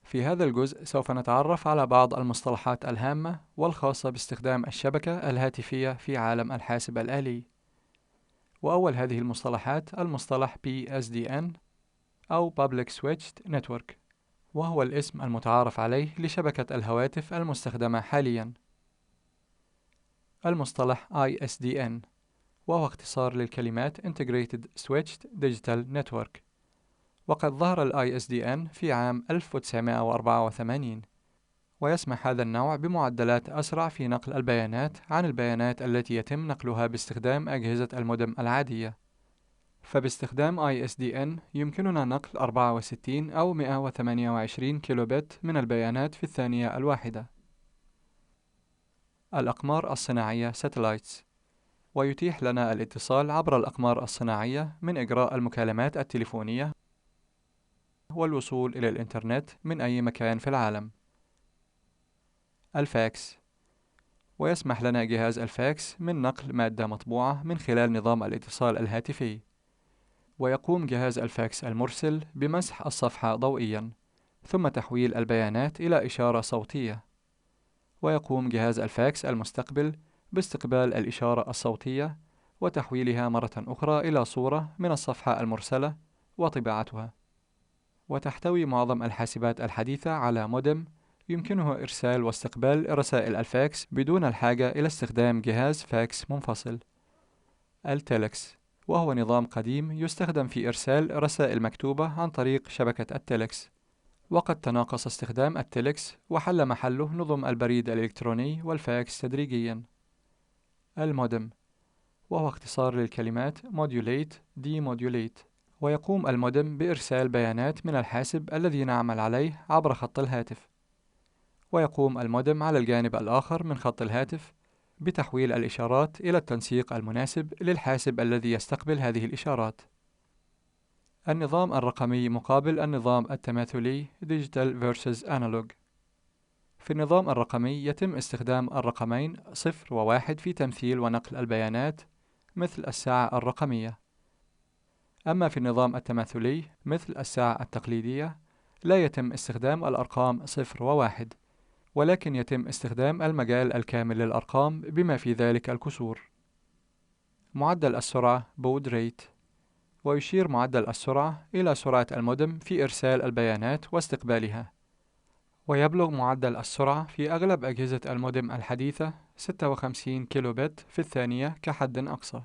في هذا الجزء سوف نتعرف على بعض المصطلحات الهامة والخاصة باستخدام الشبكة الهاتفية في عالم الحاسب الآلي. وأول هذه المصطلحات المصطلح PSDN أو Public Switched Network، وهو الاسم المتعارف عليه لشبكة الهواتف المستخدمة حالياً. المصطلح ISDN وهو اختصار للكلمات Integrated Switched Digital Network، وقد ظهر ال ISDN في عام 1984، ويسمح هذا النوع بمعدلات أسرع في نقل البيانات عن البيانات التي يتم نقلها باستخدام أجهزة المودم العادية. فباستخدام ISDN يمكننا نقل 64 أو 128 كيلو بت من البيانات في الثانية الواحدة. الأقمار الصناعية Satellites، ويتيح لنا الاتصال عبر الأقمار الصناعية من إجراء المكالمات التليفونية والوصول إلى الإنترنت من أي مكان في العالم. الفاكس، ويسمح لنا جهاز الفاكس من نقل مادة مطبوعة من خلال نظام الاتصال الهاتفي. ويقوم جهاز الفاكس المرسل بمسح الصفحة ضوئياً ثم تحويل البيانات إلى إشارة صوتية. ويقوم جهاز الفاكس المستقبل باستقبال الإشارة الصوتية وتحويلها مرة أخرى إلى صورة من الصفحة المرسلة وطباعتها. وتحتوي معظم الحاسبات الحديثة على مودم يمكنه إرسال واستقبال رسائل الفاكس بدون الحاجة إلى استخدام جهاز فاكس منفصل. التيلكس، وهو نظام قديم يستخدم في إرسال رسائل مكتوبة عن طريق شبكة التيلكس، وقد تناقص استخدام التيلكس وحل محله نظم البريد الإلكتروني والفاكس تدريجياً. المودم، وهو اختصار للكلمات Modulate Demodulate، ويقوم المودم بإرسال بيانات من الحاسب الذي نعمل عليه عبر خط الهاتف. ويقوم المودم على الجانب الآخر من خط الهاتف بتحويل الإشارات إلى التنسيق المناسب للحاسب الذي يستقبل هذه الإشارات. النظام الرقمي مقابل النظام التماثلي Digital versus Analog. في النظام الرقمي يتم استخدام الرقمين 0 و1 في تمثيل ونقل البيانات مثل الساعة الرقمية. أما في النظام التماثلي مثل الساعة التقليدية لا يتم استخدام الأرقام 0 و1، ولكن يتم استخدام المجال الكامل للأرقام بما في ذلك الكسور. معدل السرعة بود ريت، ويشير معدل السرعة إلى سرعة المودم في إرسال البيانات واستقبالها. ويبلغ معدل السرعة في أغلب أجهزة المودم الحديثة 56 كيلو بت في الثانية كحد أقصى.